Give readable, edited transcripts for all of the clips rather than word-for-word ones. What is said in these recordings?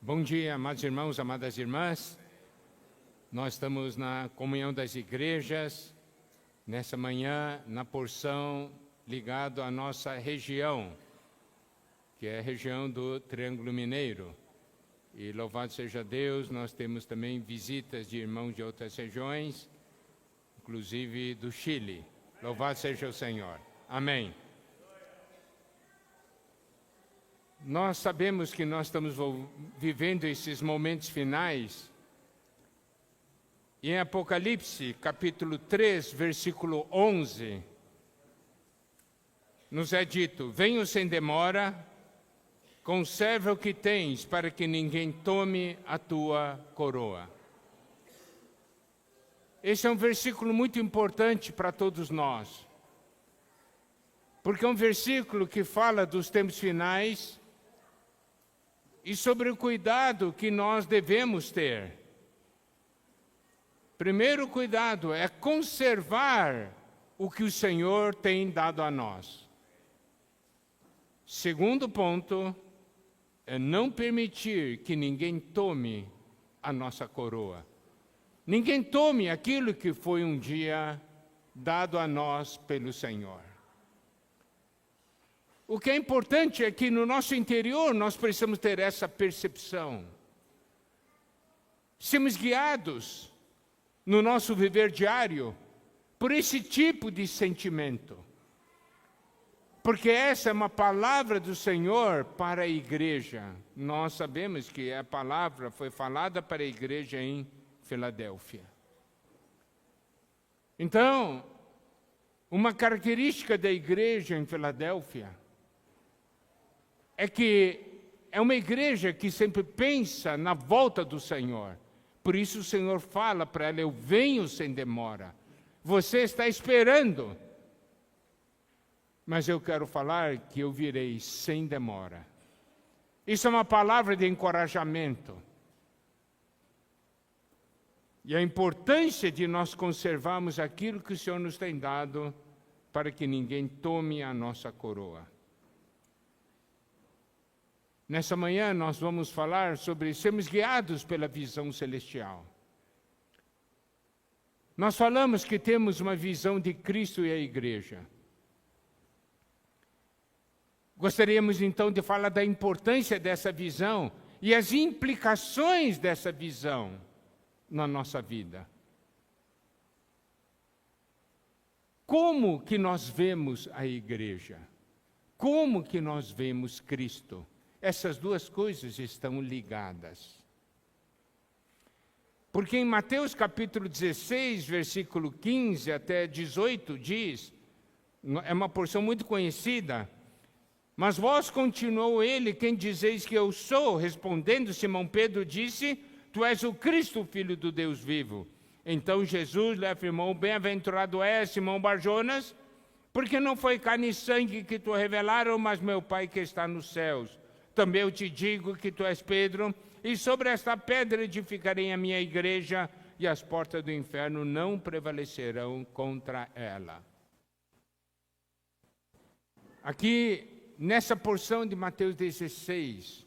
Bom dia, amados irmãos, amadas irmãs. Nós estamos na comunhão das igrejas, nessa manhã, na porção ligado à nossa região, que é a região do Triângulo Mineiro. E louvado seja Deus, nós temos também visitas de irmãos de outras regiões, inclusive do Chile. Louvado seja o Senhor. Amém. Nós sabemos que nós estamos vivendo esses momentos finais. E em Apocalipse, capítulo 3, versículo 11, nos é dito: venho sem demora, conserva o que tens, para que ninguém tome a tua coroa. Esse é um versículo muito importante para todos nós, porque é um versículo que fala dos tempos finais e sobre o cuidado que nós devemos ter. Primeiro cuidado é conservar o que o Senhor tem dado a nós. Segundo ponto é não permitir que ninguém tome a nossa coroa. Ninguém tome aquilo que foi um dia dado a nós pelo Senhor. O que é importante é que no nosso interior nós precisamos ter essa percepção. Sermos guiados no nosso viver diário por esse tipo de sentimento. Porque essa é uma palavra do Senhor para a igreja. Nós sabemos que a palavra foi falada para a igreja em Filadélfia. Então, uma característica da igreja em Filadélfia é que é uma igreja que sempre pensa na volta do Senhor. Por isso o Senhor fala para ela: eu venho sem demora. Você está esperando, mas eu quero falar que eu virei sem demora. Isso é uma palavra de encorajamento. E a importância de nós conservarmos aquilo que o Senhor nos tem dado, para que ninguém tome a nossa coroa. Nessa manhã nós vamos falar sobre sermos guiados pela visão celestial. Nós falamos que temos uma visão de Cristo e a igreja. Gostaríamos então de falar da importância dessa visão e as implicações dessa visão na nossa vida. Como que nós vemos a igreja? Como que nós vemos Cristo? Essas duas coisas estão ligadas. Porque em Mateus capítulo 16, versículo 15 até 18 diz, é uma porção muito conhecida: mas vós, continuou ele, quem dizeis que eu sou? Respondendo Simão Pedro disse: tu és o Cristo, filho do Deus vivo. Então Jesus lhe afirmou: bem-aventurado és, Simão Barjonas, porque não foi carne e sangue que te revelaram, mas meu Pai que está nos céus. Também eu te digo que tu és Pedro, e sobre esta pedra edificarei a minha igreja, e as portas do inferno não prevalecerão contra ela. Aqui, nessa porção de Mateus 16,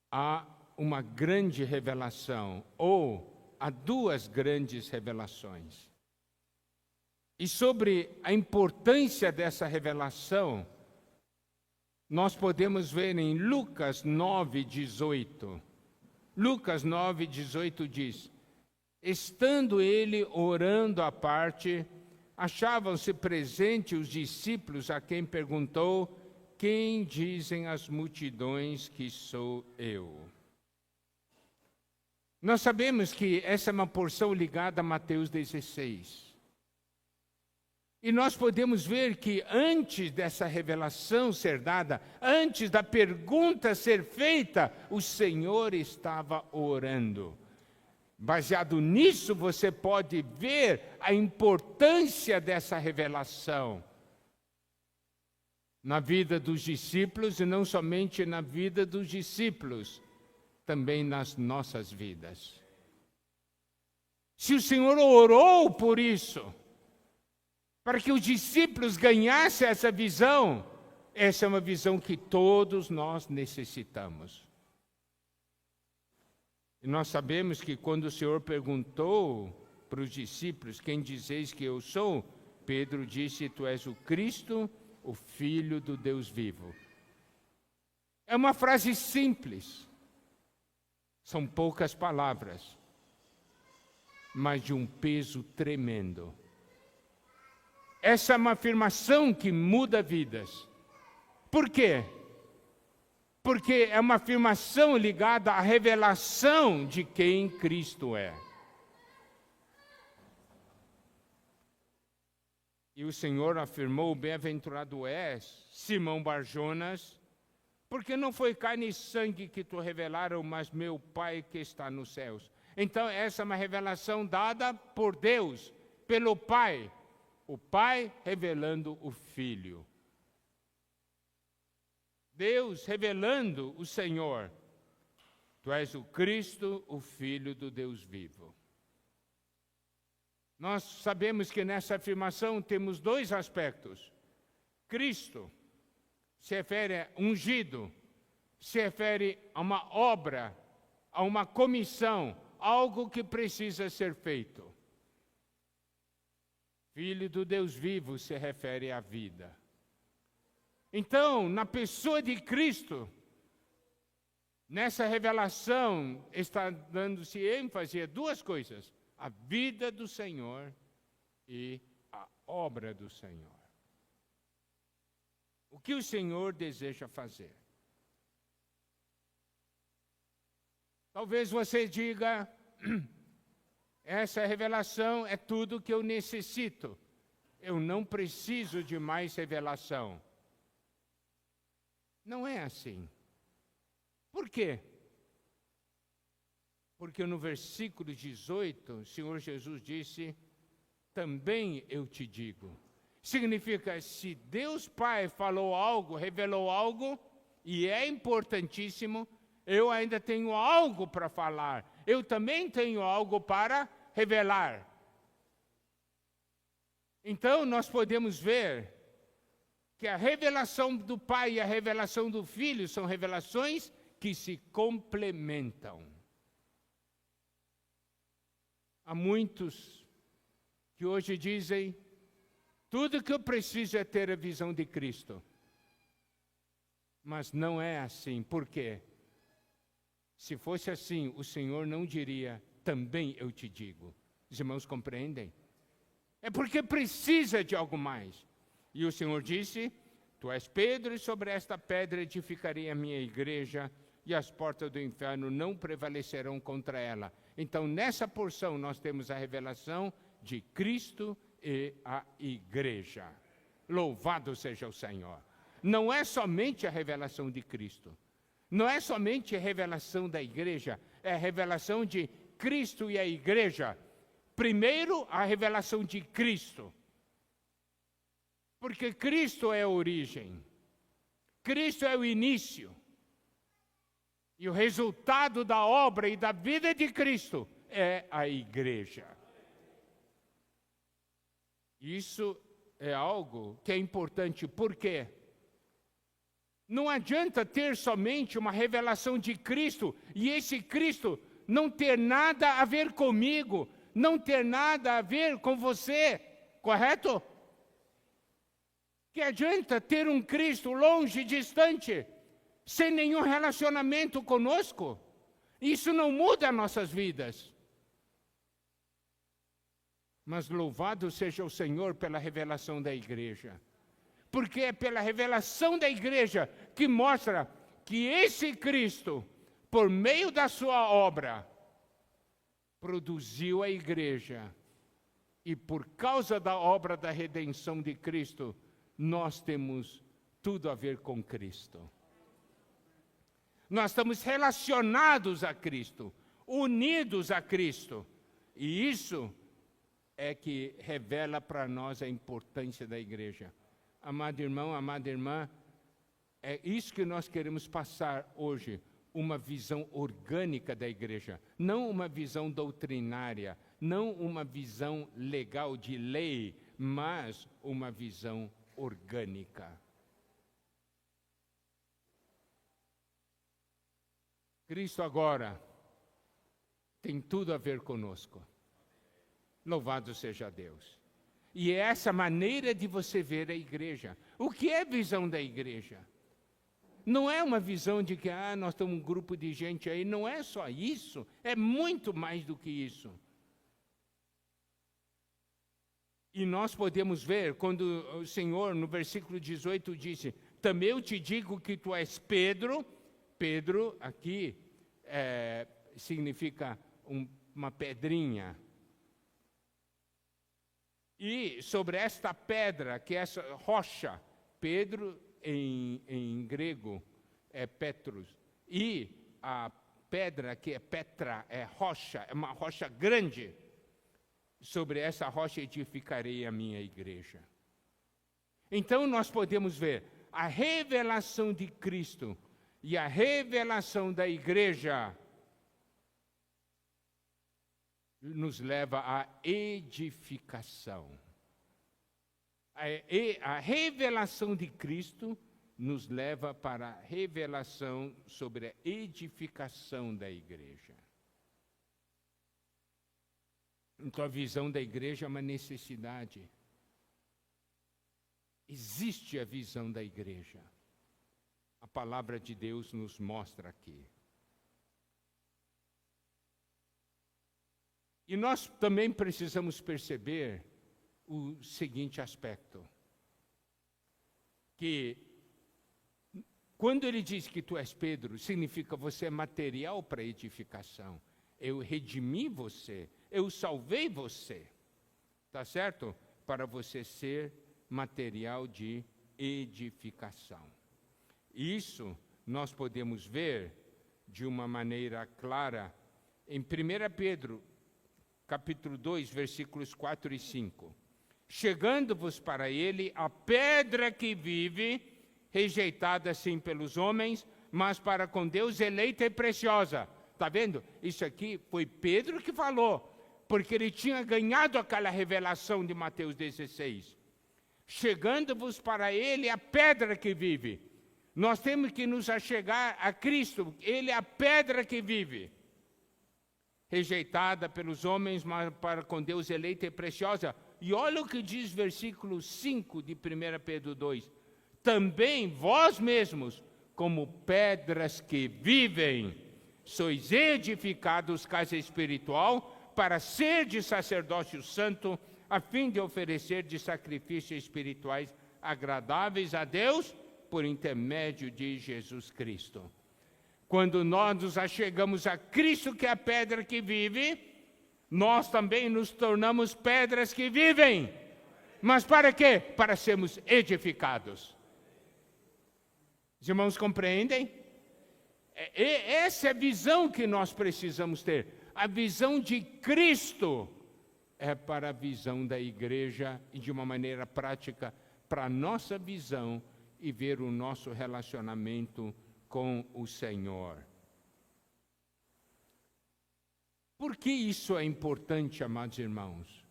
há uma grande revelação, ou há duas grandes revelações. E sobre a importância dessa revelação, nós podemos ver em Lucas 9:18. Lucas 9:18 diz: estando ele orando à parte, achavam-se presentes os discípulos, a quem perguntou: quem dizem as multidões que sou eu? Nós sabemos que essa é uma porção ligada a Mateus 16. E nós podemos ver que antes dessa revelação ser dada, antes da pergunta ser feita, o Senhor estava orando. Baseado nisso, você pode ver a importância dessa revelação na vida dos discípulos, e não somente na vida dos discípulos, também nas nossas vidas. Se o Senhor orou por isso, para que os discípulos ganhassem essa visão, Essa é uma visão que todos nós necessitamos. E nós sabemos que quando o Senhor perguntou para os discípulos, quem dizeis que eu sou? Pedro disse, tu és o Cristo, o Filho do Deus vivo. É uma frase simples. São poucas palavras, mas de um peso tremendo. Essa é uma afirmação que muda vidas. Por quê? Porque é uma afirmação ligada à revelação de quem Cristo é. E o Senhor afirmou, bem-aventurado és, Simão Barjonas, porque não foi carne e sangue que te revelaram, mas meu Pai que está nos céus. Então, essa é uma revelação dada por Deus, pelo Pai. O Pai revelando o Filho. Deus revelando o Senhor. Tu és o Cristo, o Filho do Deus vivo. Nós sabemos que nessa afirmação temos dois aspectos. Cristo se refere a ungido, se refere a uma obra, a uma comissão, algo que precisa ser feito. Filho do Deus vivo se refere à vida. Então, na pessoa de Cristo, nessa revelação está dando-se ênfase a duas coisas: a vida do Senhor e a obra do Senhor. O que o Senhor deseja fazer? Talvez você diga, essa revelação é tudo que eu necessito. Eu não preciso de mais revelação. Não é assim. Por quê? Porque no versículo 18, o Senhor Jesus disse, também eu te digo. Significa, se Deus Pai falou algo, revelou algo, e é importantíssimo, eu ainda tenho algo para falar. Eu também tenho algo para revelar. Então, nós podemos ver que a revelação do Pai e a revelação do Filho são revelações que se complementam. Há muitos que hoje dizem, tudo que eu preciso é ter a visão de Cristo. Mas não é assim. Por quê? Se fosse assim, o Senhor não diria, também eu te digo. Os irmãos compreendem? É porque precisa de algo mais. E o Senhor disse, tu és Pedro, e sobre esta pedra edificarei a minha igreja, e as portas do inferno não prevalecerão contra ela. Então, nessa porção, nós temos a revelação de Cristo e a igreja. Louvado seja o Senhor. Não é somente a revelação de Cristo. Não é somente a revelação da igreja. É a revelação de Cristo e a igreja. Primeiro, a revelação de Cristo. Porque Cristo é a origem. Cristo é o início. E o resultado da obra e da vida de Cristo é a igreja. Isso é algo que é importante. Por quê? Não adianta ter somente uma revelação de Cristo e esse Cristo não ter nada a ver comigo, não ter nada a ver com você, correto? Que adianta ter um Cristo longe, distante, sem nenhum relacionamento conosco? Isso não muda nossas vidas. Mas louvado seja o Senhor pela revelação da igreja. Porque é pela revelação da igreja que mostra que esse Cristo, por meio da sua obra, produziu a igreja. E por causa da obra da redenção de Cristo, nós temos tudo a ver com Cristo. Nós estamos relacionados a Cristo, unidos a Cristo. E isso é que revela para nós a importância da igreja. Amado irmão, amada irmã, é isso que nós queremos passar hoje, uma visão orgânica da igreja, não uma visão doutrinária, não uma visão legal de lei, mas uma visão orgânica. Cristo agora tem tudo a ver conosco. Louvado seja Deus. E é essa maneira de você ver a igreja. O que é a visão da igreja? Não é uma visão de que nós temos um grupo de gente aí, não é só isso, é muito mais do que isso. E nós podemos ver quando o Senhor, no versículo 18, disse: também eu te digo que tu és Pedro. Pedro aqui significa uma pedrinha. E sobre esta pedra, que é essa rocha, Pedro em grego é Petros, e a pedra que é Petra, é rocha, é uma rocha grande. Sobre essa rocha edificarei a minha igreja. Então nós podemos ver a revelação de Cristo e a revelação da igreja nos leva à edificação. A revelação de Cristo nos leva para a revelação sobre a edificação da igreja. Então a visão da igreja é uma necessidade. Existe a visão da igreja. A palavra de Deus nos mostra aqui. E nós também precisamos perceber o seguinte aspecto, que quando ele diz que tu és Pedro, significa você é material para edificação. Eu redimi você, eu salvei você, tá certo? Para você ser material de edificação. Isso nós podemos ver de uma maneira clara em 1 Pedro, capítulo 2, versículos 4 e 5. Chegando-vos para ele a pedra que vive, rejeitada sim pelos homens, mas para com Deus eleita e preciosa. Está vendo? Isso aqui foi Pedro que falou, porque ele tinha ganhado aquela revelação de Mateus 16. Chegando-vos para ele a pedra que vive. Nós temos que nos achegar a Cristo, ele é a pedra que vive. Rejeitada pelos homens, mas para com Deus eleita e preciosa. E olha o que diz versículo 5 de 1 Pedro 2. Também vós mesmos, como pedras que vivem, sois edificados casa espiritual, para ser de sacerdócio santo, a fim de oferecer de sacrifícios espirituais agradáveis a Deus, por intermédio de Jesus Cristo. Quando nós nos achegamos a Cristo, que é a pedra que vive, nós também nos tornamos pedras que vivem. Mas para quê? Para sermos edificados. Os irmãos compreendem? Essa é a visão que nós precisamos ter. A visão de Cristo é para a visão da igreja e de uma maneira prática para a nossa visão e ver o nosso relacionamento com o Senhor. Por que isso é importante, amados irmãos?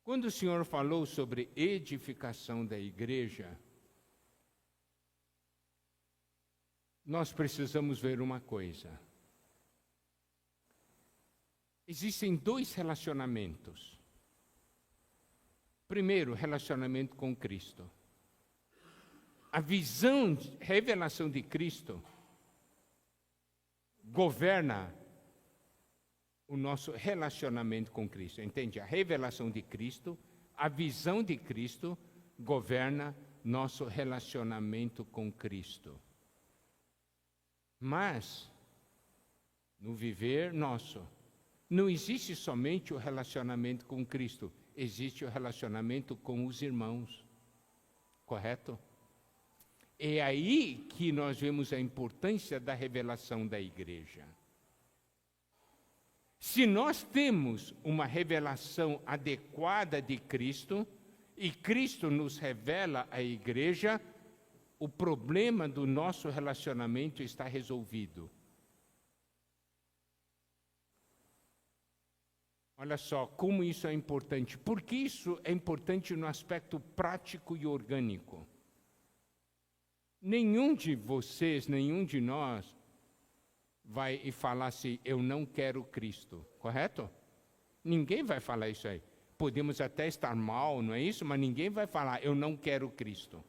Quando o Senhor falou sobre edificação da igreja, nós precisamos ver uma coisa. Existem dois relacionamentos. Primeiro, relacionamento com Cristo. A visão, revelação de Cristo governa o nosso relacionamento com Cristo. Entende? A revelação de Cristo, a visão de Cristo governa nosso relacionamento com Cristo. Mas, no viver nosso, não existe somente o relacionamento com Cristo, existe o relacionamento com os irmãos. Correto? É aí que nós vemos a importância da revelação da igreja. Se nós temos uma revelação adequada de Cristo, e Cristo nos revela a igreja, o problema do nosso relacionamento está resolvido. Olha só como isso é importante. Por que isso é importante no aspecto prático e orgânico? Nenhum de vocês, nenhum de nós vai e falar assim, eu não quero Cristo, correto? Ninguém vai falar isso aí. Podemos até estar mal, não é isso? Mas ninguém vai falar, eu não quero Cristo.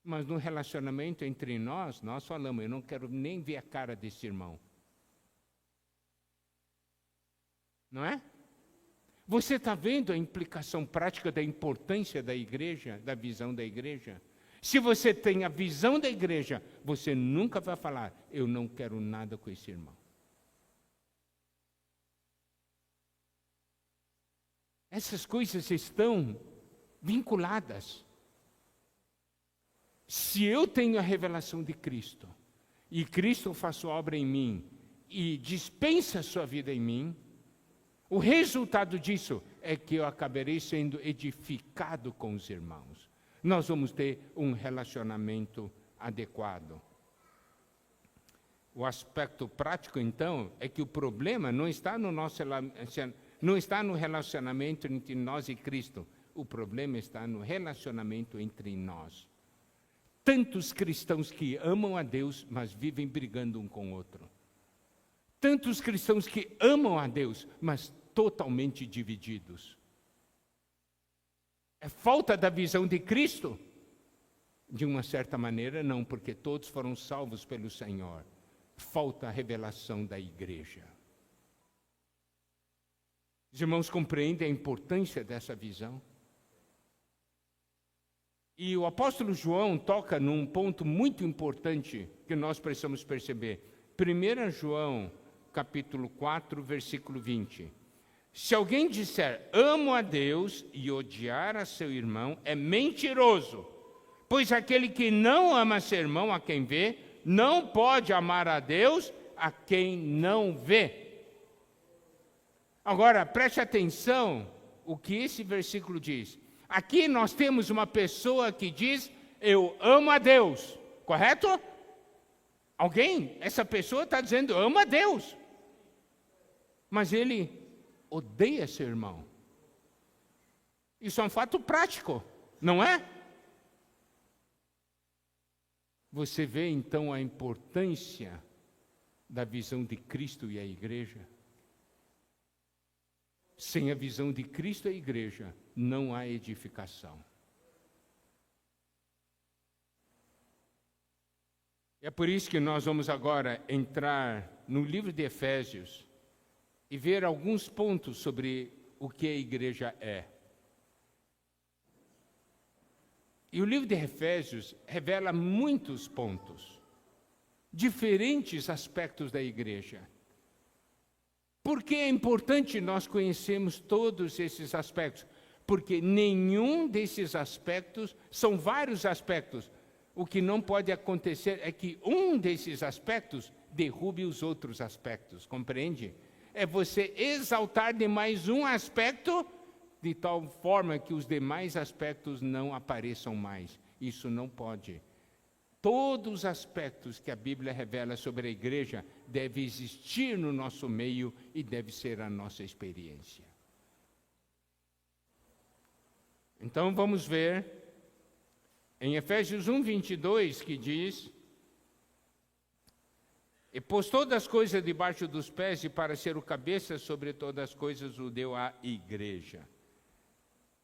Mas no relacionamento entre nós falamos, eu não quero nem ver a cara desse irmão. Não é? Você está vendo a implicação prática da importância da igreja, da visão da igreja? Se você tem a visão da igreja, você nunca vai falar, eu não quero nada com esse irmão. Essas coisas estão vinculadas. Se eu tenho a revelação de Cristo, e Cristo faz sua obra em mim, e dispensa a sua vida em mim, o resultado disso é que eu acabarei sendo edificado com os irmãos. Nós vamos ter um relacionamento adequado. O aspecto prático, então, é que o problema não está no relacionamento entre nós e Cristo. O problema está no relacionamento entre nós. Tantos cristãos que amam a Deus, mas vivem brigando um com o outro. Tantos cristãos que amam a Deus, mas totalmente divididos. É falta da visão de Cristo? De uma certa maneira, não, porque todos foram salvos pelo Senhor. Falta a revelação da igreja. Os irmãos compreendem a importância dessa visão? E o apóstolo João toca num ponto muito importante que nós precisamos perceber. 1 João, capítulo 4, versículo 20. Se alguém disser, amo a Deus, e odiar a seu irmão, é mentiroso. Pois aquele que não ama seu irmão a quem vê, não pode amar a Deus a quem não vê. Agora, preste atenção o que esse versículo diz. Aqui nós temos uma pessoa que diz, eu amo a Deus, correto? Alguém? Essa pessoa está dizendo, eu amo a Deus. Mas ele odeia seu irmão. Isso é um fato prático, não é? Você vê então a importância da visão de Cristo e a igreja? Sem a visão de Cristo e a igreja, não há edificação. É por isso que nós vamos agora entrar no livro de Efésios e ver alguns pontos sobre o que a igreja é. E o livro de Efésios revela muitos pontos, diferentes aspectos da igreja. Por que é importante nós conhecermos todos esses aspectos? Porque nenhum desses aspectos, são vários aspectos. O que não pode acontecer é que um desses aspectos derrube os outros aspectos, compreende? É você exaltar demais um aspecto, de tal forma que os demais aspectos não apareçam mais. Isso não pode. Todos os aspectos que a Bíblia revela sobre a igreja devem existir no nosso meio e deve ser a nossa experiência. Então vamos ver em Efésios 1:22 que diz: e pôs todas as coisas debaixo dos pés e para ser o cabeça sobre todas as coisas o deu à igreja.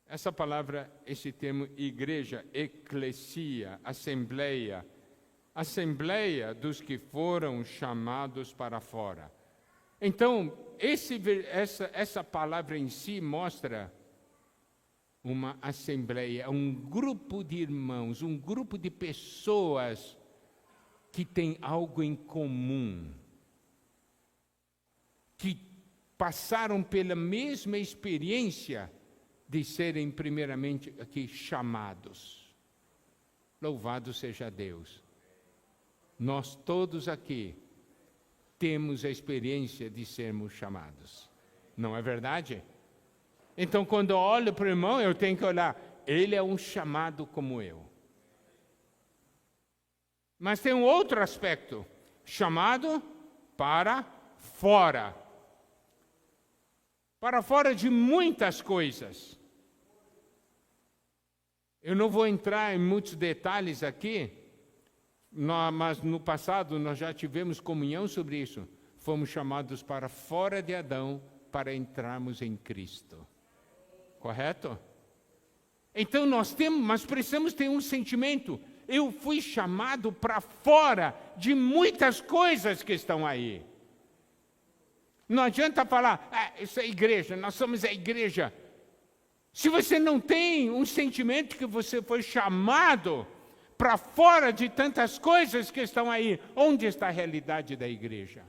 Essa palavra, esse termo igreja, eclesia, assembleia, assembleia dos que foram chamados para fora. Então, essa palavra em si mostra uma assembleia, um grupo de irmãos, um grupo de pessoas que têm algo em comum, que passaram pela mesma experiência de serem primeiramente aqui chamados. Louvado seja Deus. Nós todos aqui temos a experiência de sermos chamados. Não é verdade? Então, quando eu olho para o irmão, eu tenho que olhar, ele é um chamado como eu. Mas tem um outro aspecto, chamado para fora. Para fora de muitas coisas. Eu não vou entrar em muitos detalhes aqui, mas no passado nós já tivemos comunhão sobre isso. Fomos chamados para fora de Adão para entrarmos em Cristo. Correto? Então nós precisamos ter um sentimento. Eu fui chamado para fora de muitas coisas que estão aí. Não adianta falar, isso é igreja, nós somos a igreja. Se você não tem um sentimento que você foi chamado para fora de tantas coisas que estão aí, onde está a realidade da igreja?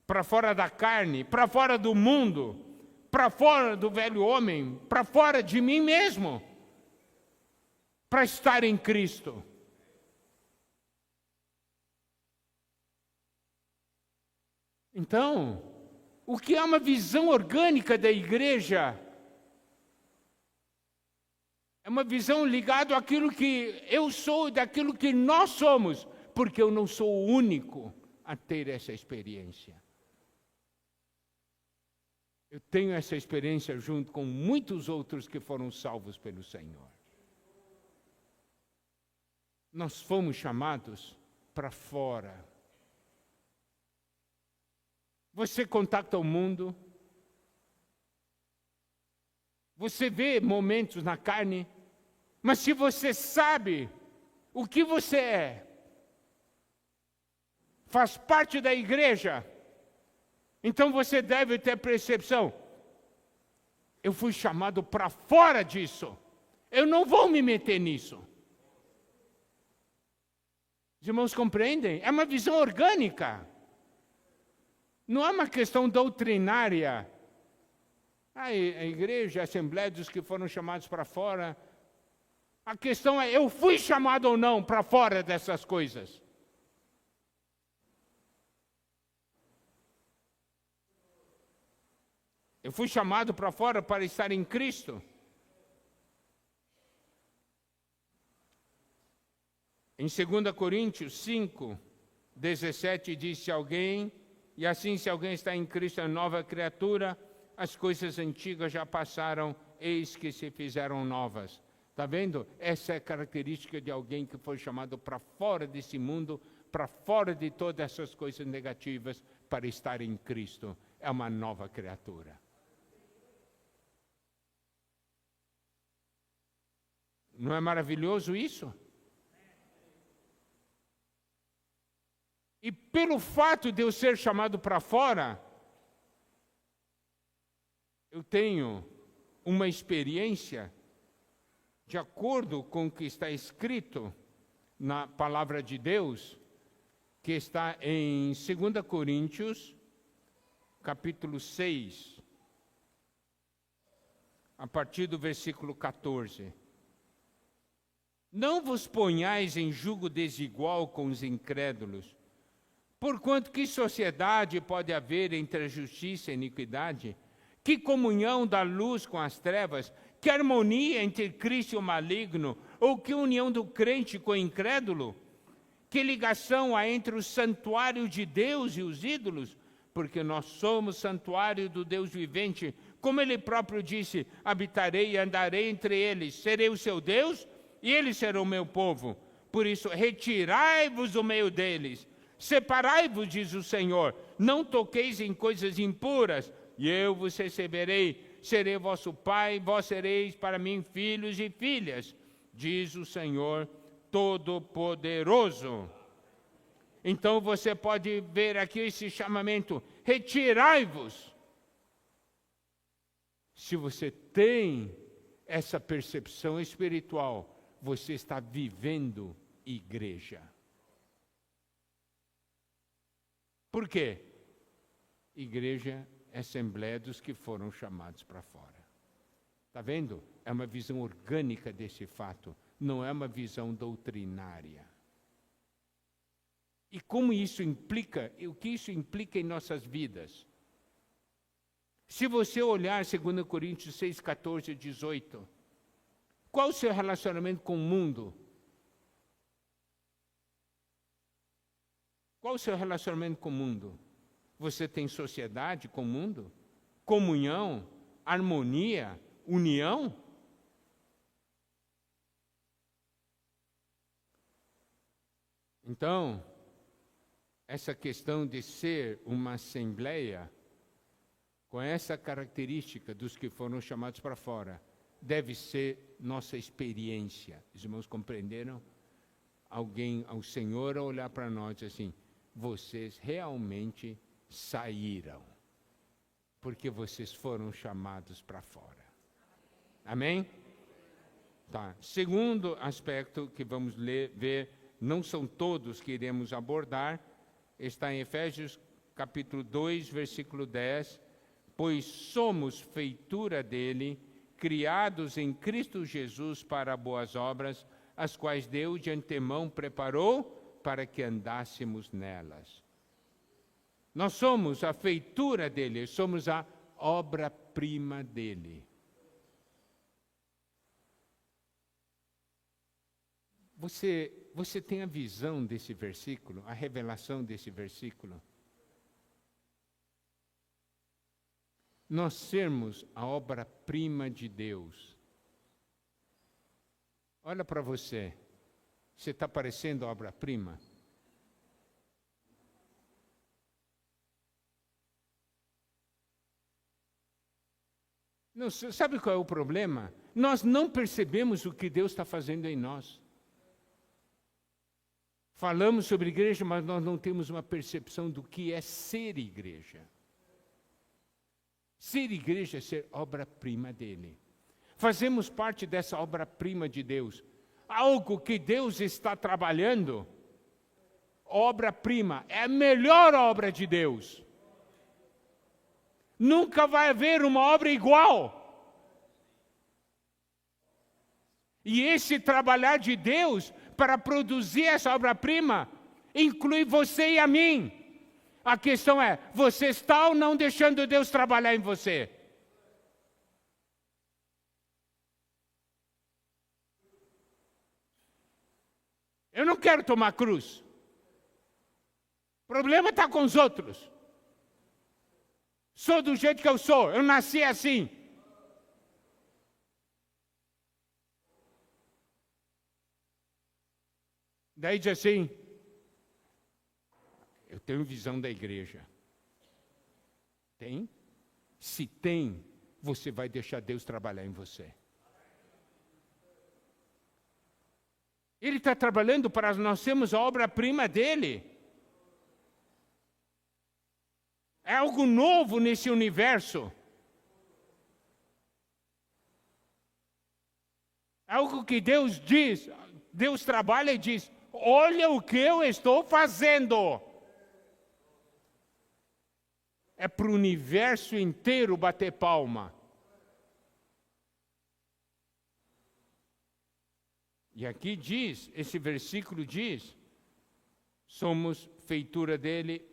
Para fora da carne, para fora do mundo, para fora do velho homem, para fora de mim mesmo, para estar em Cristo. Então, o que é uma visão orgânica da igreja? É uma visão ligada àquilo que eu sou, daquilo que nós somos, porque eu não sou o único a ter essa experiência. Eu tenho essa experiência junto com muitos outros que foram salvos pelo Senhor. Nós fomos chamados para fora. Você contacta o mundo. Você vê momentos na carne. Mas se você sabe o que você é, faz parte da igreja, então você deve ter percepção. Eu fui chamado para fora disso. Eu não vou me meter nisso. Os irmãos compreendem? É uma visão orgânica. Não é uma questão doutrinária. A igreja, a assembleia dos que foram chamados para fora. A questão é, eu fui chamado ou não para fora dessas coisas? Eu fui chamado para fora para estar em Cristo. Em 2 Coríntios 5, 17 diz, se alguém está em Cristo, é nova criatura, as coisas antigas já passaram, eis que se fizeram novas. Está vendo? Essa é a característica de alguém que foi chamado para fora desse mundo, para fora de todas essas coisas negativas, para estar em Cristo. É uma nova criatura. Não é maravilhoso isso? E pelo fato de eu ser chamado para fora, eu tenho uma experiência de acordo com o que está escrito na palavra de Deus, que está em 2 Coríntios, capítulo 6, a partir do versículo 14. Não vos ponhais em jugo desigual com os incrédulos, porquanto que sociedade pode haver entre a justiça e a iniquidade? Que comunhão da luz com as trevas? Que harmonia entre Cristo e o maligno? Ou que união do crente com o incrédulo? Que ligação há entre o santuário de Deus e os ídolos? Porque nós somos santuário do Deus vivente. Como Ele próprio disse, habitarei e andarei entre eles. Serei o seu Deus e eles serão o meu povo. Por isso, retirai-vos do meio deles. Separai-vos, diz o Senhor. Não toqueis em coisas impuras. E eu vos receberei. Serei vosso pai, vós sereis para mim filhos e filhas, diz o Senhor Todo-Poderoso. Então você pode ver aqui esse chamamento, retirai-vos. Se você tem essa percepção espiritual, você está vivendo igreja. Por quê? Igreja é assembleia dos que foram chamados para fora. Está vendo? É uma visão orgânica desse fato, não é uma visão doutrinária. E como isso implica, o que isso implica em nossas vidas? Se você olhar 2 Coríntios 6, 14 e 18, qual o seu relacionamento com o mundo? Qual o seu relacionamento com o mundo? Você tem sociedade com o mundo? Comunhão? Harmonia? União? Então, essa questão de ser uma assembleia, com essa característica dos que foram chamados para fora, deve ser nossa experiência. Os irmãos compreenderam? O Senhor olhar para nós assim, vocês realmente saíram, porque vocês foram chamados para fora. Amém? Tá. Segundo aspecto que vamos ver, não são todos que iremos abordar, está em Efésios capítulo 2, versículo 10, pois somos feitura dele, criados em Cristo Jesus para boas obras, as quais Deus de antemão preparou para que andássemos nelas. Nós somos a feitura dele, somos a obra-prima dele. Você tem a visão desse versículo, a revelação desse versículo? Nós sermos a obra-prima de Deus. Olha para você. Você está parecendo a obra-prima? Não, sabe qual é o problema? Nós não percebemos o que Deus está fazendo em nós. Falamos sobre igreja, mas nós não temos uma percepção do que é ser igreja. Ser igreja é ser obra-prima dele. Fazemos parte dessa obra-prima de Deus. Algo que Deus está trabalhando, obra-prima, é a melhor obra de Deus. Nunca vai haver uma obra igual. E esse trabalhar de Deus para produzir essa obra-prima inclui você e a mim. A questão é, você está ou não deixando Deus trabalhar em você? Eu não quero tomar cruz. O problema está com os outros. Sou do jeito que eu sou, eu nasci assim. Daí diz assim, eu tenho visão da igreja. Tem? Se tem, você vai deixar Deus trabalhar em você. Ele está trabalhando para nós sermos a obra-prima dele. É algo novo nesse universo. É algo que Deus diz, Deus trabalha e diz, olha o que eu estou fazendo. É para o universo inteiro bater palma. E aqui diz, esse versículo diz, somos feitura dele,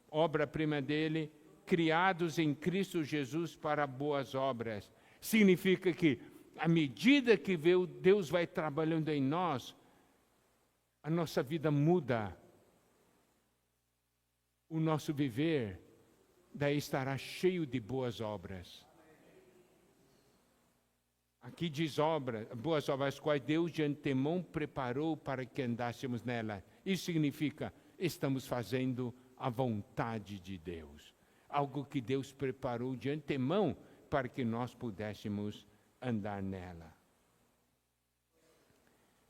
obra-prima dele, criados em Cristo Jesus para boas obras. Significa que, à medida que Deus vai trabalhando em nós, a nossa vida muda. O nosso viver daí estará cheio de boas obras. Aqui diz boas obras, as quais Deus de antemão preparou para que andássemos nela. Isso significa, estamos fazendo a vontade de Deus. Algo que Deus preparou de antemão para que nós pudéssemos andar nela.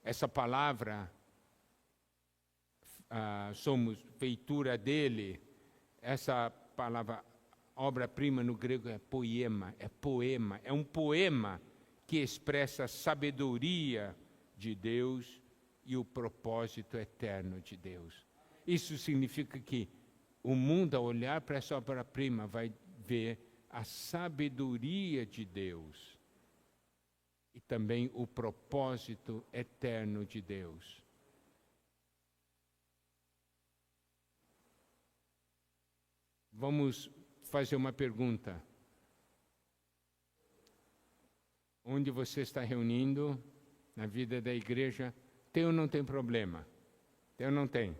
Essa palavra, somos feitura dele, essa palavra obra-prima no grego é poema, é um poema que expressa a sabedoria de Deus e o propósito eterno de Deus. Isso significa que o mundo, ao olhar para essa obra-prima, vai ver a sabedoria de Deus e também o propósito eterno de Deus. Vamos fazer uma pergunta. Onde você está reunindo, na vida da igreja, tem ou não tem problema? Tem ou não tem?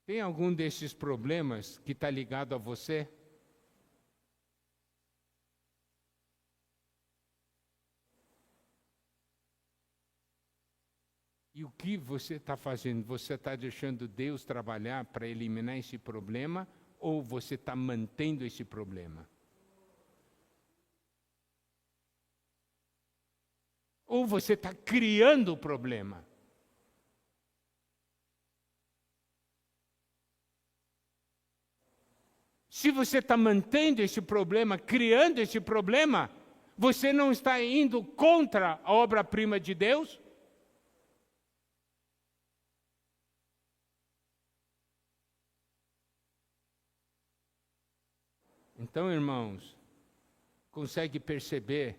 Tem algum desses problemas que está ligado a você? E o que você está fazendo? Você está deixando Deus trabalhar para eliminar esse problema ou você está mantendo esse problema? Ou você está criando o problema? Se você está mantendo esse problema, criando esse problema, você não está indo contra a obra-prima de Deus? Então, irmãos, consegue perceber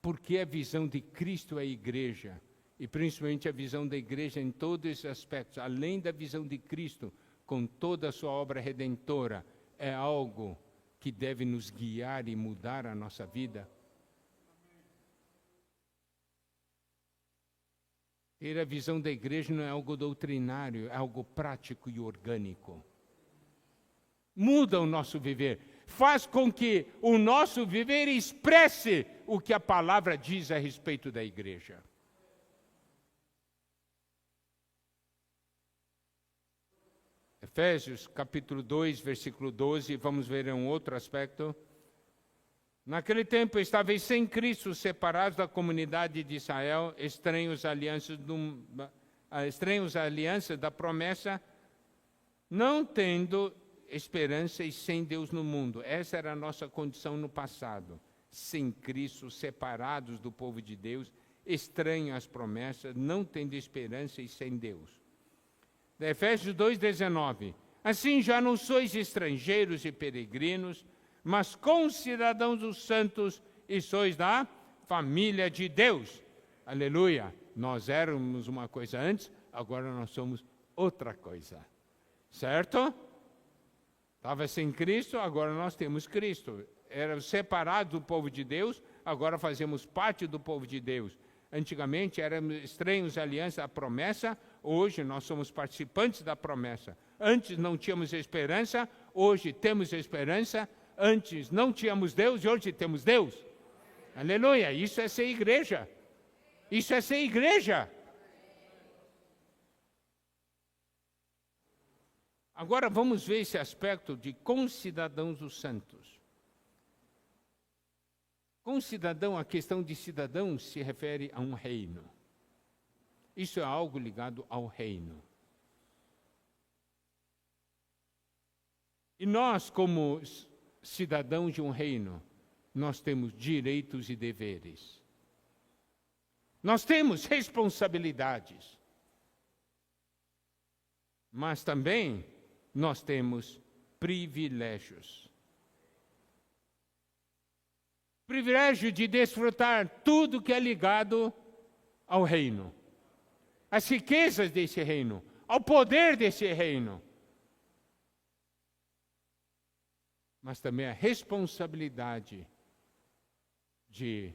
por que a visão de Cristo é a igreja, e principalmente a visão da igreja em todos esses aspectos, além da visão de Cristo, com toda a sua obra redentora, é algo que deve nos guiar e mudar a nossa vida? Ter a visão da igreja não é algo doutrinário, é algo prático e orgânico. Muda o nosso viver. Faz com que o nosso viver expresse o que a palavra diz a respeito da igreja. Efésios capítulo 2, versículo 12, vamos ver um outro aspecto. Naquele tempo estáveis sem Cristo, separados da comunidade de Israel, estranhos à aliança da promessa, não tendo esperança e sem Deus no mundo. Essa era a nossa condição no passado. Sem Cristo, separados do povo de Deus, estranhos às promessas, não tendo esperança e sem Deus. Efésios 2,19. Assim já não sois estrangeiros e peregrinos, mas concidadãos dos santos e sois da família de Deus. Aleluia! Nós éramos uma coisa antes, agora nós somos outra coisa. Certo? Estava sem Cristo, agora nós temos Cristo. Era separado do povo de Deus, agora fazemos parte do povo de Deus. Antigamente éramos estranhos à aliança, à promessa, hoje nós somos participantes da promessa. Antes não tínhamos esperança, hoje temos esperança. Antes não tínhamos Deus e hoje temos Deus. Aleluia, isso é ser igreja. Isso é ser igreja. Agora vamos ver esse aspecto de concidadãos dos santos. Concidadão, a questão de cidadão se refere a um reino. Isso é algo ligado ao reino. E nós, como cidadãos de um reino, nós temos direitos e deveres. Nós temos responsabilidades. Mas também nós temos privilégios. Privilégio de desfrutar tudo que é ligado ao reino. As riquezas desse reino, ao poder desse reino. Mas também a responsabilidade de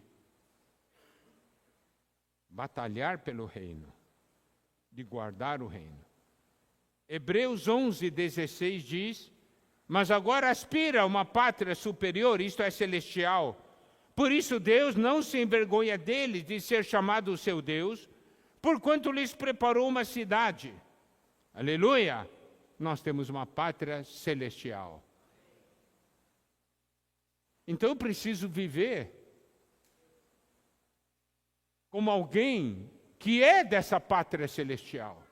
batalhar pelo reino, de guardar o reino. Hebreus 11:16 diz: mas agora aspira a uma pátria superior, isto é, celestial. Por isso Deus não se envergonha deles de ser chamado o seu Deus, porquanto lhes preparou uma cidade. Aleluia! Nós temos uma pátria celestial. Então eu preciso viver como alguém que é dessa pátria celestial.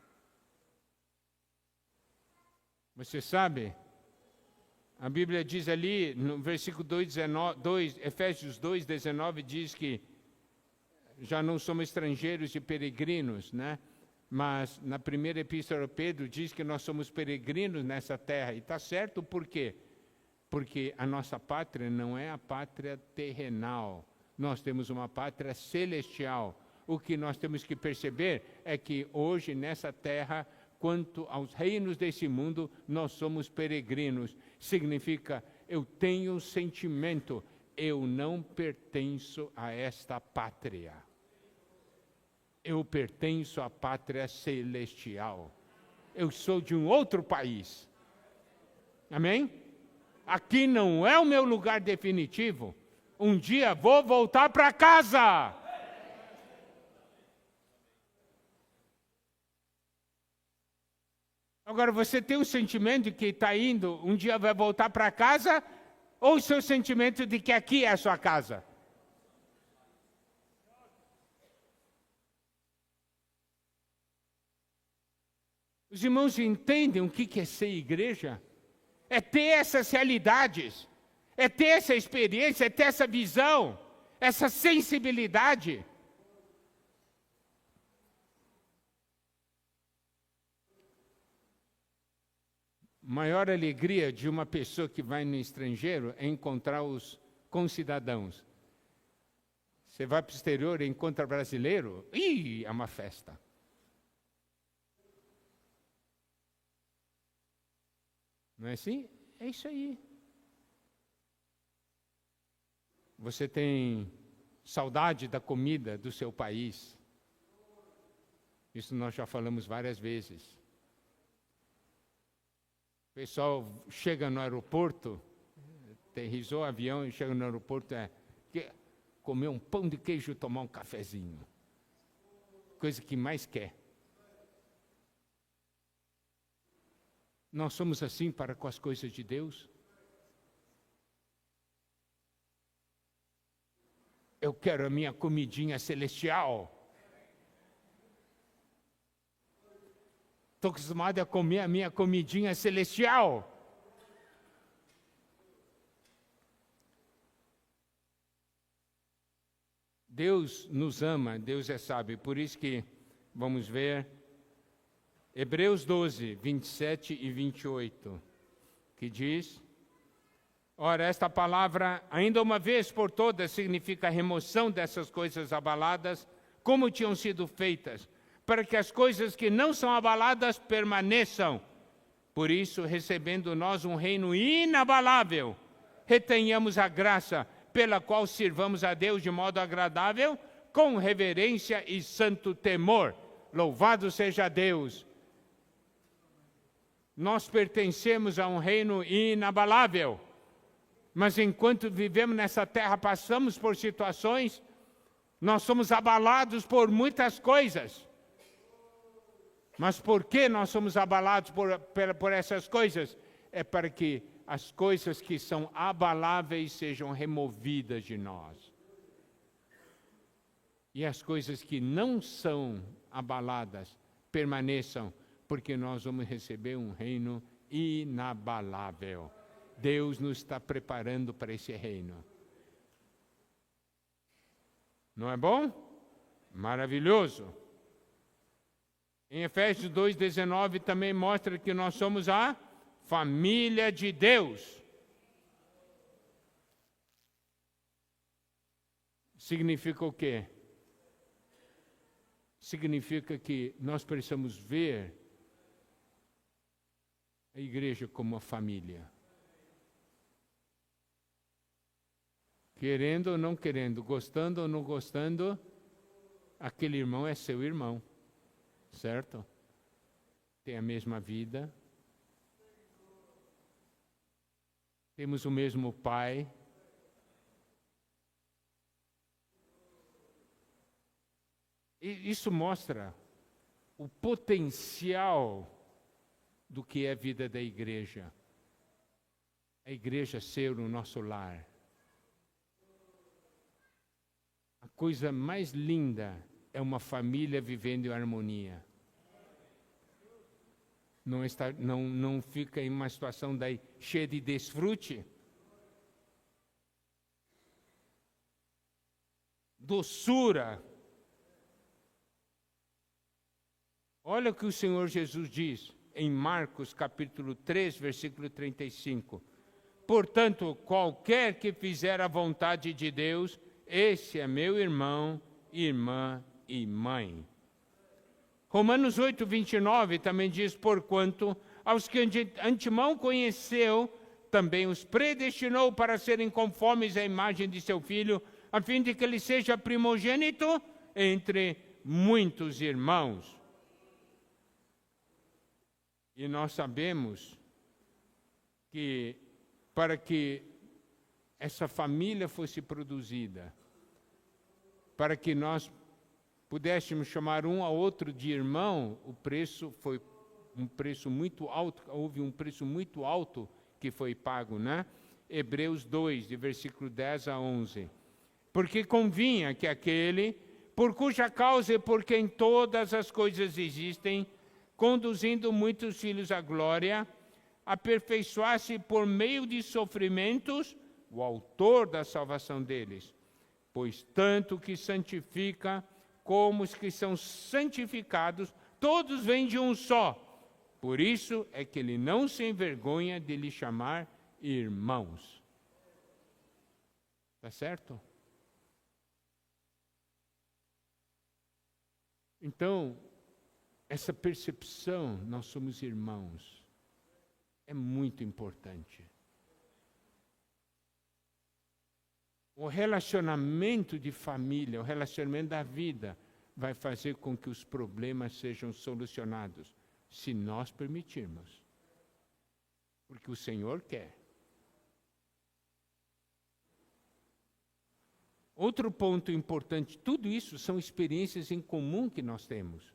Você sabe, a Bíblia diz ali, no versículo 2, Efésios 2:19, diz que já não somos estrangeiros e peregrinos, né? Mas na primeira epístola de Pedro diz que nós somos peregrinos nessa terra. E está certo por quê? Porque a nossa pátria não é a pátria terrenal. Nós temos uma pátria celestial. O que nós temos que perceber é que hoje nessa terra, quanto aos reinos desse mundo, nós somos peregrinos. Significa, eu tenho um sentimento, eu não pertenço a esta pátria. Eu pertenço à pátria celestial. Eu sou de um outro país. Amém? Aqui não é o meu lugar definitivo. Um dia vou voltar para casa. Agora, você tem o sentimento de que está indo, um dia vai voltar para casa, ou o seu sentimento de que aqui é a sua casa? Os irmãos entendem o que é ser igreja? É ter essas realidades, é ter essa experiência, é ter essa visão, essa sensibilidade. Maior alegria de uma pessoa que vai no estrangeiro é encontrar os concidadãos. Você vai para o exterior e encontra brasileiro, é uma festa. Não é assim? É isso aí. Você tem saudade da comida do seu país. Isso nós já falamos várias vezes. O pessoal chega no aeroporto, aterrissou o avião e chega no aeroporto, comer um pão de queijo e tomar um cafezinho. Coisa que mais quer. Nós somos assim para com as coisas de Deus? Eu quero a minha comidinha celestial. Estou acostumado a comer a minha comidinha celestial. Deus nos ama, Deus é sábio. Por isso que, vamos ver, Hebreus 12, 27 e 28, que diz: ora, esta palavra, ainda uma vez por todas, significa a remoção dessas coisas abaladas, como tinham sido feitas, para que as coisas que não são abaladas permaneçam. Por isso, recebendo nós um reino inabalável, retenhamos a graça pela qual sirvamos a Deus de modo agradável, com reverência e santo temor. Louvado seja Deus! Nós pertencemos a um reino inabalável, mas enquanto vivemos nessa terra, passamos por situações, nós somos abalados por muitas coisas. Mas por que nós somos abalados por essas coisas? É para que as coisas que são abaláveis sejam removidas de nós. E as coisas que não são abaladas permaneçam, porque nós vamos receber um reino inabalável. Deus nos está preparando para esse reino. Não é bom? Maravilhoso. Em Efésios 2,19 também mostra que nós somos a família de Deus. Significa o quê? Significa que nós precisamos ver a igreja como uma família. Querendo ou não querendo, gostando ou não gostando, aquele irmão é seu irmão, certo? Tem a mesma vida, temos o mesmo pai. E isso mostra o potencial do que é a vida da igreja. A igreja ser o nosso lar. A coisa mais linda é uma família vivendo em harmonia. Não fica em uma situação daí cheia de desfrute. Doçura. Olha o que o Senhor Jesus diz em Marcos capítulo 3, versículo 35. Portanto, qualquer que fizer a vontade de Deus, esse é meu irmão, irmã e mãe. Romanos 8, 29 também diz: porquanto aos que de antemão conheceu, também os predestinou para serem conformes à imagem de seu Filho, a fim de que ele seja primogênito entre muitos irmãos. E nós sabemos que para que essa família fosse produzida, para que nós pudéssemos chamar um ao outro de irmão, o preço foi um preço muito alto, houve um preço muito alto que foi pago, né? Hebreus 2, de versículo 10 a 11. Porque convinha que aquele, por cuja causa e por quem todas as coisas existem, conduzindo muitos filhos à glória, aperfeiçoasse por meio de sofrimentos o autor da salvação deles. Pois tanto que santifica como os que são santificados, todos vêm de um só. Por isso é que ele não se envergonha de lhe chamar irmãos. Tá certo? Então, essa percepção, nós somos irmãos, é muito importante. O relacionamento de família, o relacionamento da vida, vai fazer com que os problemas sejam solucionados, se nós permitirmos. Porque o Senhor quer. Outro ponto importante, tudo isso são experiências em comum que nós temos.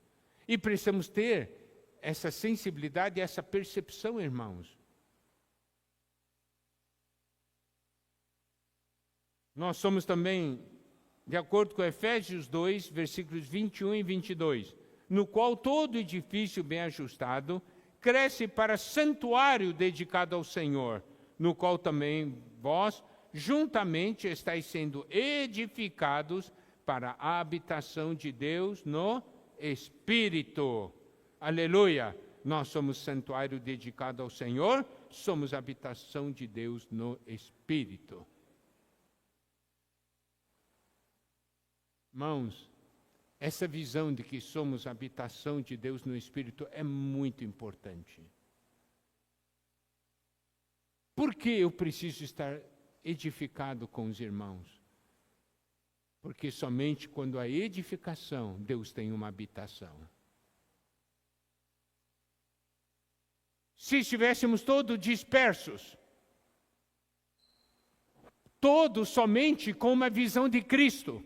E precisamos ter essa sensibilidade e essa percepção, irmãos. Nós somos também, de acordo com Efésios 2, versículos 21 e 22, no qual todo edifício bem ajustado cresce para santuário dedicado ao Senhor, no qual também vós, juntamente, estáis sendo edificados para a habitação de Deus no Espírito. Aleluia! Nós somos santuário dedicado ao Senhor, somos habitação de Deus no Espírito. Irmãos, essa visão de que somos habitação de Deus no Espírito é muito importante. Por que eu preciso estar edificado com os irmãos? Porque somente quando há edificação, Deus tem uma habitação. Se estivéssemos todos dispersos, todos somente com uma visão de Cristo,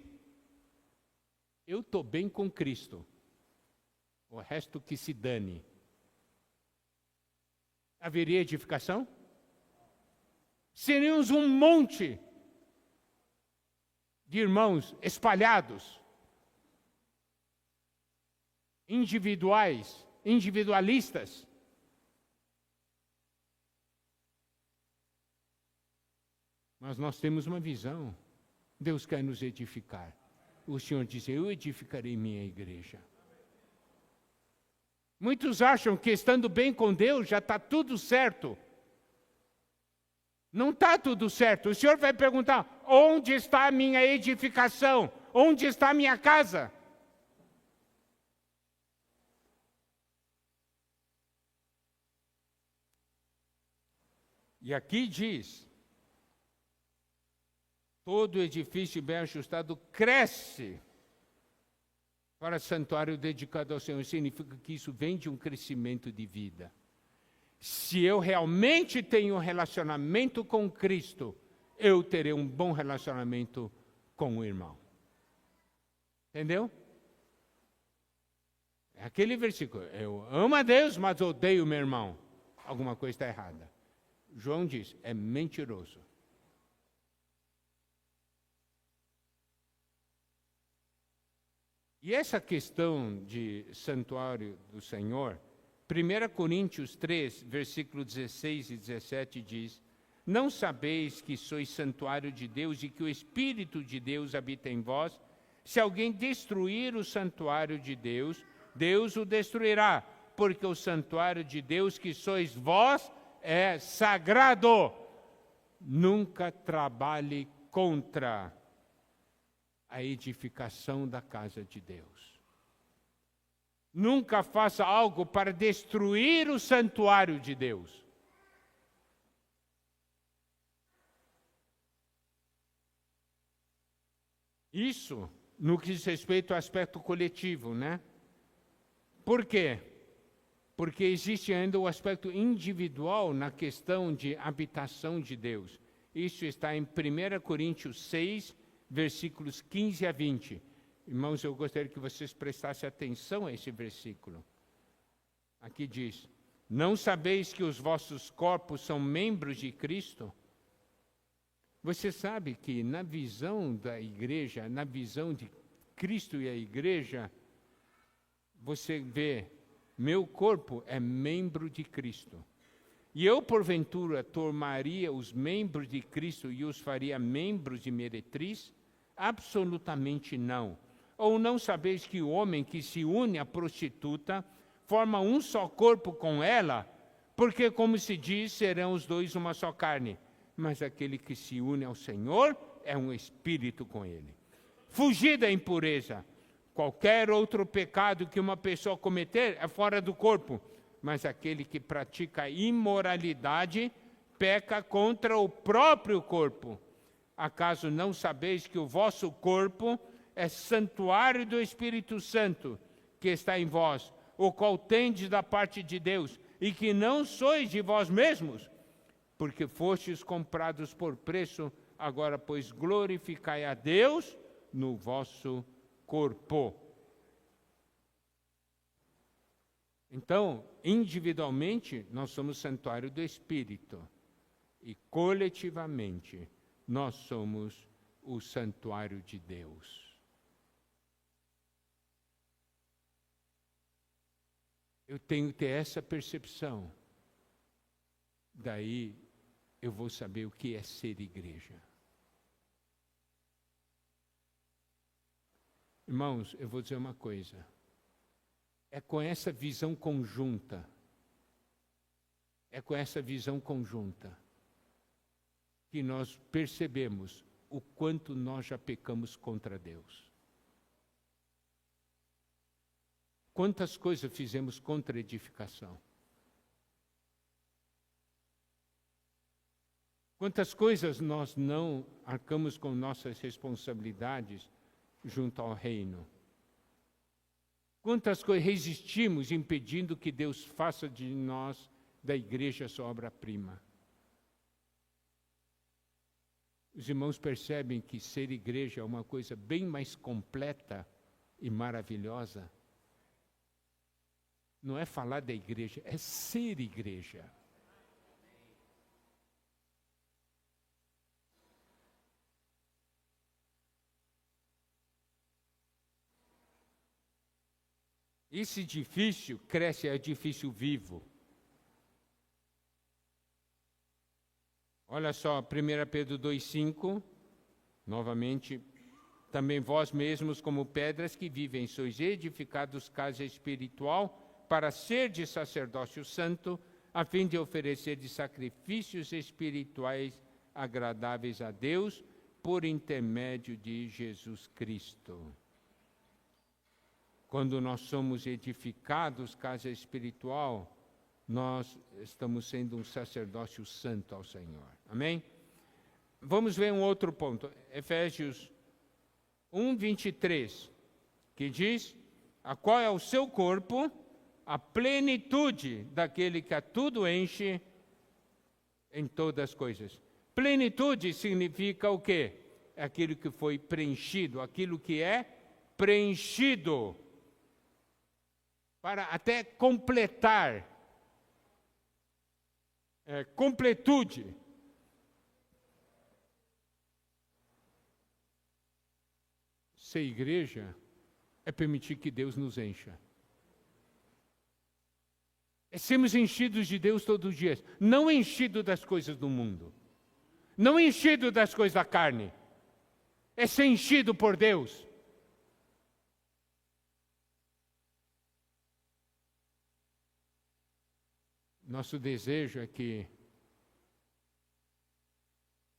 eu estou bem com Cristo, o resto que se dane. Haveria edificação? Seríamos um monte de irmãos espalhados, individualistas. Mas nós temos uma visão. Deus quer nos edificar. O Senhor diz, eu edificarei minha igreja. Muitos acham que estando bem com Deus já está tudo certo. Não está tudo certo. O Senhor vai perguntar, onde está a minha edificação? Onde está a minha casa? E aqui diz, todo edifício bem ajustado cresce para santuário dedicado ao Senhor. Significa que isso vem de um crescimento de vida. Se eu realmente tenho um relacionamento com Cristo, eu terei um bom relacionamento com o irmão. Entendeu? É aquele versículo, eu amo a Deus, mas odeio o meu irmão. Alguma coisa está errada. João diz, é mentiroso. E essa questão de santuário do Senhor, 1 Coríntios 3, versículo 16 e 17 diz, não sabeis que sois santuário de Deus e que o Espírito de Deus habita em vós? Se alguém destruir o santuário de Deus, Deus o destruirá, porque o santuário de Deus que sois vós é sagrado. Nunca trabalhe contra a edificação da casa de Deus. Nunca faça algo para destruir o santuário de Deus. Isso no que diz respeito ao aspecto coletivo, né? Por quê? Porque existe ainda o aspecto individual na questão de habitação de Deus. Isso está em 1 Coríntios 6, versículos 15 a 20. Irmãos, eu gostaria que vocês prestassem atenção a esse versículo. Aqui diz: não sabeis que os vossos corpos são membros de Cristo? Você sabe que na visão da igreja, na visão de Cristo e a igreja, você vê, meu corpo é membro de Cristo. E eu, porventura, tomaria os membros de Cristo e os faria membros de meretriz? Absolutamente não. Ou não sabeis que o homem que se une à prostituta forma um só corpo com ela? Porque, como se diz, serão os dois uma só carne. Mas aquele que se une ao Senhor é um espírito com Ele. Fugir da impureza. Qualquer outro pecado que uma pessoa cometer é fora do corpo. Mas aquele que pratica imoralidade peca contra o próprio corpo. Acaso não sabeis que o vosso corpo é santuário do Espírito Santo, que está em vós, o qual tendes da parte de Deus, e que não sois de vós mesmos? Porque fostes comprados por preço, agora, pois, glorificai a Deus no vosso corpo. Então, individualmente, nós somos santuário do Espírito. E coletivamente, nós somos o santuário de Deus. Eu tenho que ter essa percepção. Daí, eu vou saber o que é ser igreja. Irmãos, eu vou dizer uma coisa. É com essa visão conjunta, que nós percebemos o quanto nós já pecamos contra Deus. Quantas coisas fizemos contra a edificação. Quantas coisas nós não arcamos com nossas responsabilidades junto ao reino. Quantas coisas resistimos impedindo que Deus faça de nós, da igreja, sua obra-prima. Os irmãos percebem que ser igreja é uma coisa bem mais completa e maravilhosa. Não é falar da igreja, é ser igreja. Esse edifício cresce, é edifício vivo. Olha só, 1 Pedro 2,5, novamente, também vós mesmos como pedras que vivem, sois edificados casa espiritual, para ser de sacerdócio santo, a fim de oferecer de sacrifícios espirituais agradáveis a Deus, por intermédio de Jesus Cristo. Quando nós somos edificados, casa espiritual, nós estamos sendo um sacerdócio santo ao Senhor. Amém? Vamos ver um outro ponto. Efésios 1:23, que diz: a qual é o seu corpo, a plenitude daquele que a tudo enche em todas as coisas. Plenitude significa o quê? É aquilo que foi preenchido, aquilo que é preenchido. Para até completar, completude. Ser igreja é permitir que Deus nos encha. É sermos enchidos de Deus todos os dias, não enchido das coisas do mundo, não enchido das coisas da carne, é ser enchido por Deus. Nosso desejo é que,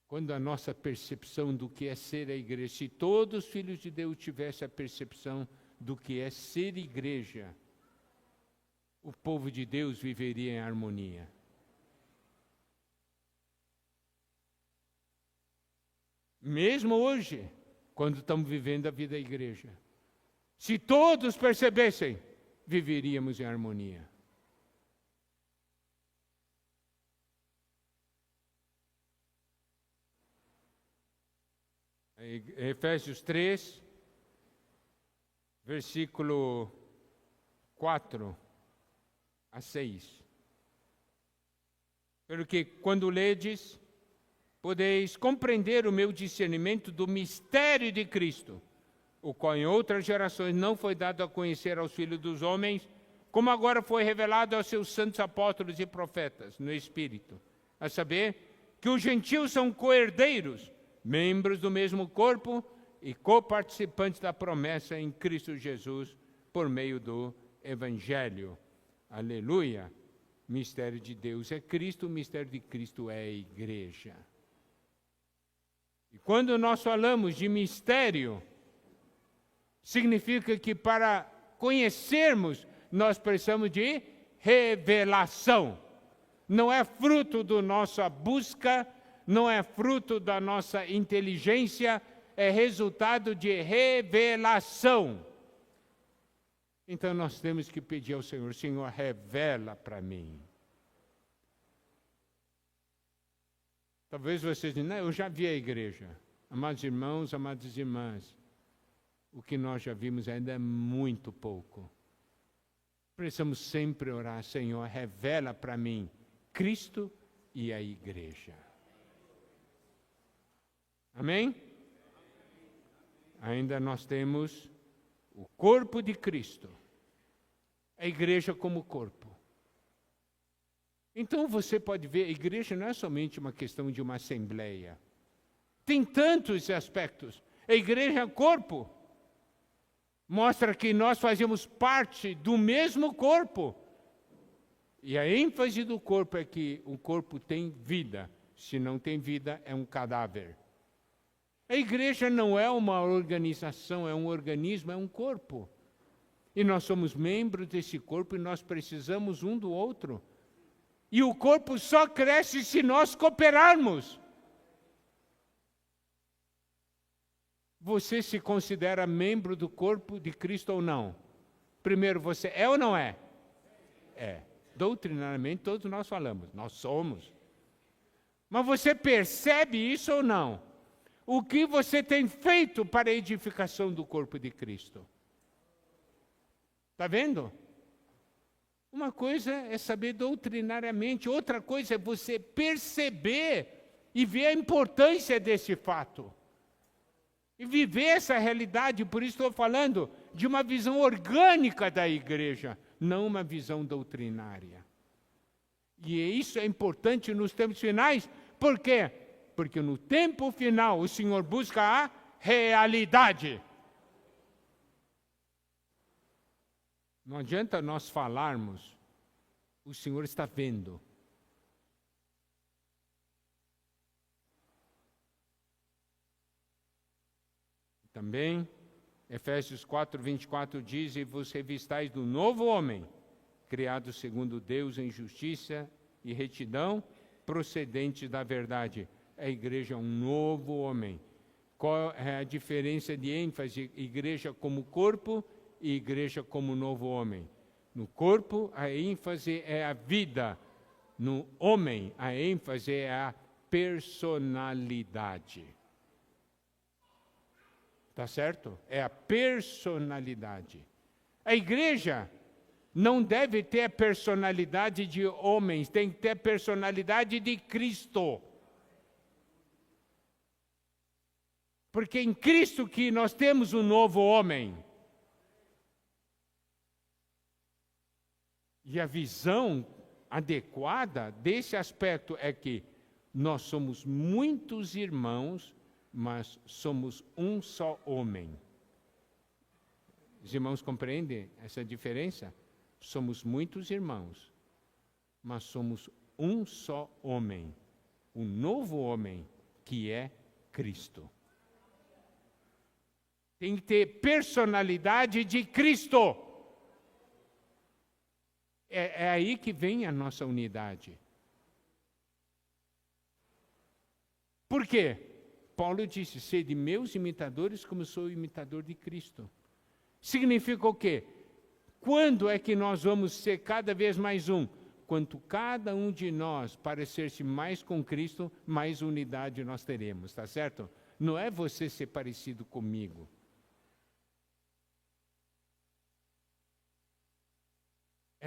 quando a nossa percepção do que é ser a igreja, se todos os filhos de Deus tivessem a percepção do que é ser igreja, o povo de Deus viveria em harmonia. Mesmo hoje, quando estamos vivendo a vida da igreja, se todos percebessem, viveríamos em harmonia. Efésios 3, versículo 4 a 6. Pelo que, quando ledes, podeis compreender o meu discernimento do mistério de Cristo, o qual em outras gerações não foi dado a conhecer aos filhos dos homens, como agora foi revelado aos seus santos apóstolos e profetas, no Espírito, a saber, que os gentios são co-herdeiros, membros do mesmo corpo e coparticipantes da promessa em Cristo Jesus, por meio do Evangelho. Aleluia! Mistério de Deus é Cristo, o mistério de Cristo é a igreja. E quando nós falamos de mistério, significa que para conhecermos, nós precisamos de revelação. Não é fruto da nossa busca, não é fruto da nossa inteligência, é resultado de revelação. Então nós temos que pedir ao Senhor, Senhor, revela para mim. Talvez vocês digam, não, eu já vi a igreja. Amados irmãos, amadas irmãs, o que nós já vimos ainda é muito pouco. Precisamos sempre orar, Senhor, revela para mim Cristo e a igreja. Amém? Ainda nós temos o corpo de Cristo, a igreja como corpo. Então você pode ver, a igreja não é somente uma questão de uma assembleia. Tem tantos aspectos. A igreja é corpo. Mostra que nós fazemos parte do mesmo corpo. E a ênfase do corpo é que o corpo tem vida. Se não tem vida, é um cadáver. A igreja não é uma organização, é um organismo, é um corpo. E nós somos membros desse corpo e nós precisamos um do outro. E o corpo só cresce se nós cooperarmos. Você se considera membro do corpo de Cristo ou não? Primeiro, você é ou não é? É. Doutrinariamente, todos nós falamos, nós somos. Mas você percebe isso ou não? O que você tem feito para a edificação do corpo de Cristo? Está vendo? Uma coisa é saber doutrinariamente, outra coisa é você perceber e ver a importância desse fato. E viver essa realidade, por isso estou falando de uma visão orgânica da igreja, não uma visão doutrinária. E isso é importante nos tempos finais, por quê? Porque no tempo final o Senhor busca a realidade. Não adianta nós falarmos, o Senhor está vendo. Também, Efésios 4:24 diz, e vos revistais do novo homem, criado segundo Deus em justiça e retidão, procedente da verdade. A igreja é um novo homem. Qual é a diferença de ênfase? Igreja como corpo e igreja como novo homem. No corpo, a ênfase é a vida. No homem, a ênfase é a personalidade. Tá certo? É a personalidade. A igreja não deve ter a personalidade de homens, tem que ter a personalidade de Cristo. Porque em Cristo que nós temos um novo homem. E a visão adequada desse aspecto é que nós somos muitos irmãos, mas somos um só homem. Os irmãos compreendem essa diferença? Somos muitos irmãos, mas somos um só homem. Um novo homem, que é Cristo. Tem que ter personalidade de Cristo. É aí que vem a nossa unidade. Por quê? Paulo disse, sede meus imitadores como sou imitador de Cristo. Significa o quê? Quando é que nós vamos ser cada vez mais um? Quanto cada um de nós parecer-se mais com Cristo, mais unidade nós teremos, tá certo? Não é você ser parecido comigo.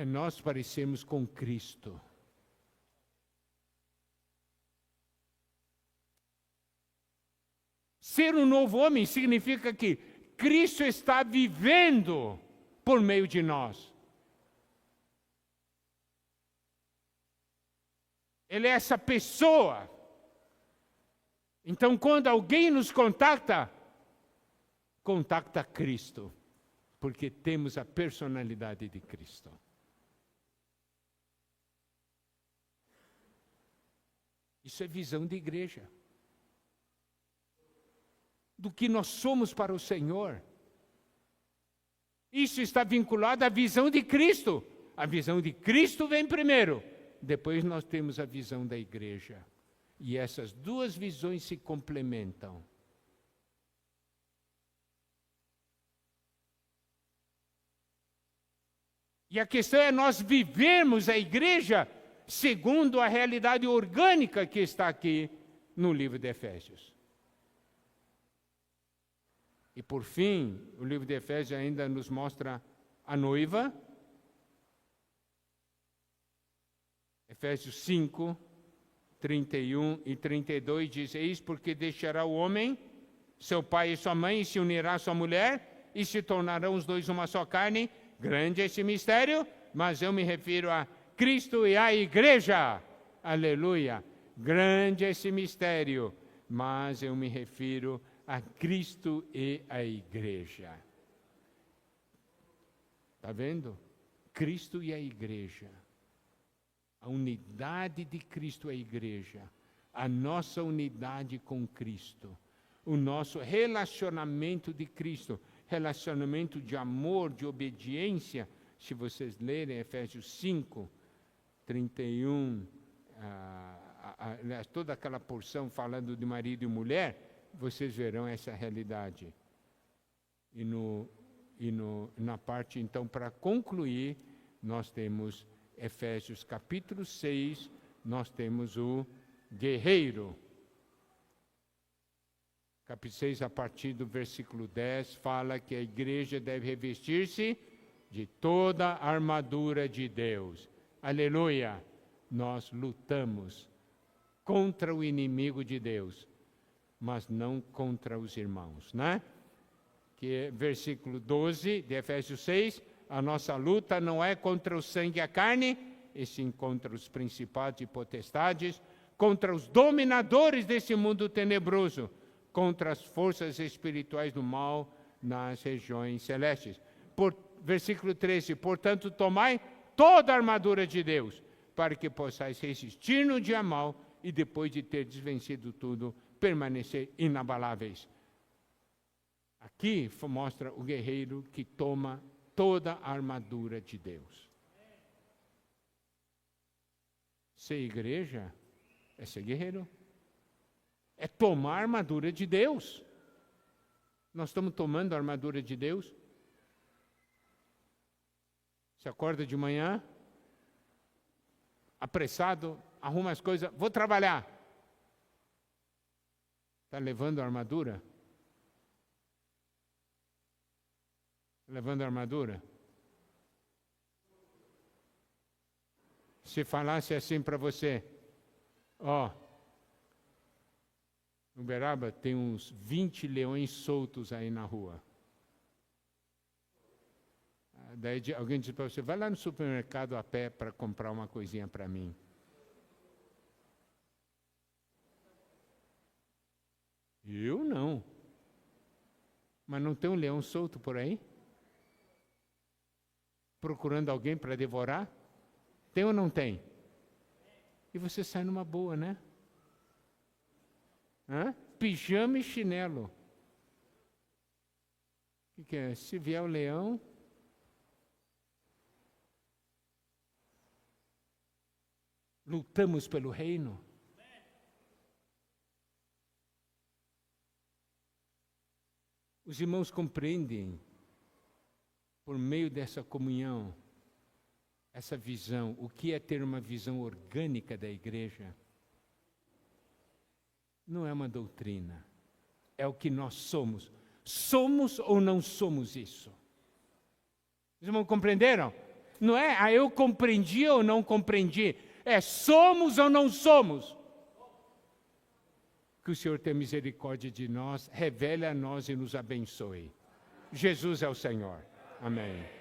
é nós parecermos com Cristo. Ser um novo homem significa que Cristo está vivendo por meio de nós. Ele é essa pessoa. Então, quando alguém nos contacta Cristo, porque temos a personalidade de Cristo. Isso é visão de igreja. Do que nós somos para o Senhor. Isso está vinculado à visão de Cristo. A visão de Cristo vem primeiro. Depois nós temos a visão da igreja. E essas duas visões se complementam. E a questão é nós vivermos a igreja segundo a realidade orgânica que está aqui no livro de Efésios. E por fim, o livro de Efésios ainda nos mostra a noiva. Efésios 5, 31 e 32 diz: eis porque deixará o homem, seu pai e sua mãe, e se unirá à sua mulher, e se tornarão os dois uma só carne. Grande é esse mistério, mas eu me refiro a Cristo e à igreja. Aleluia! Grande é esse mistério, mas eu me refiro a Cristo e à igreja. Está vendo? Cristo e a igreja. A unidade de Cristo é a igreja. A nossa unidade com Cristo. O nosso relacionamento de Cristo. Relacionamento de amor, de obediência. Se vocês lerem Efésios 5, 31, toda aquela porção falando de marido e mulher, vocês verão essa realidade. E na parte, então, para concluir, nós temos Efésios capítulo 6, nós temos o guerreiro. Capítulo 6, a partir do versículo 10, fala que a igreja deve revestir-se de toda a armadura de Deus. Aleluia! Nós lutamos contra o inimigo de Deus, mas não contra os irmãos, né? Que é versículo 12 de Efésios 6, a nossa luta não é contra o sangue e a carne, e sim contra os principados e potestades, contra os dominadores desse mundo tenebroso, contra as forças espirituais do mal nas regiões celestes. Versículo 13, portanto, tomai toda a armadura de Deus, para que possais resistir no dia mau, e depois de ter desvencido tudo, permanecer inabaláveis. Aqui mostra o guerreiro que toma toda a armadura de Deus. Ser igreja é ser guerreiro. É tomar a armadura de Deus. Nós estamos tomando a armadura de Deus. Você acorda de manhã, apressado, arruma as coisas, vou trabalhar. Está levando a armadura? Levando a armadura? Se falasse assim para você, no Uberaba tem uns 20 leões soltos aí na rua. Daí alguém diz para você, vai lá no supermercado a pé para comprar uma coisinha para mim. Eu não. Mas não tem um leão solto por aí? Procurando alguém para devorar? Tem ou não tem? E você sai numa boa, né? Pijama e chinelo. O que é? Se vier o leão... Lutamos pelo reino. Os irmãos compreendem, por meio dessa comunhão, essa visão, o que é ter uma visão orgânica da igreja? Não é uma doutrina, é o que nós somos. Somos ou não somos isso? Os irmãos compreenderam? Não é, eu compreendi ou não compreendi. É, somos ou não somos. Que o Senhor tenha misericórdia de nós, revele a nós e nos abençoe. Jesus é o Senhor. Amém.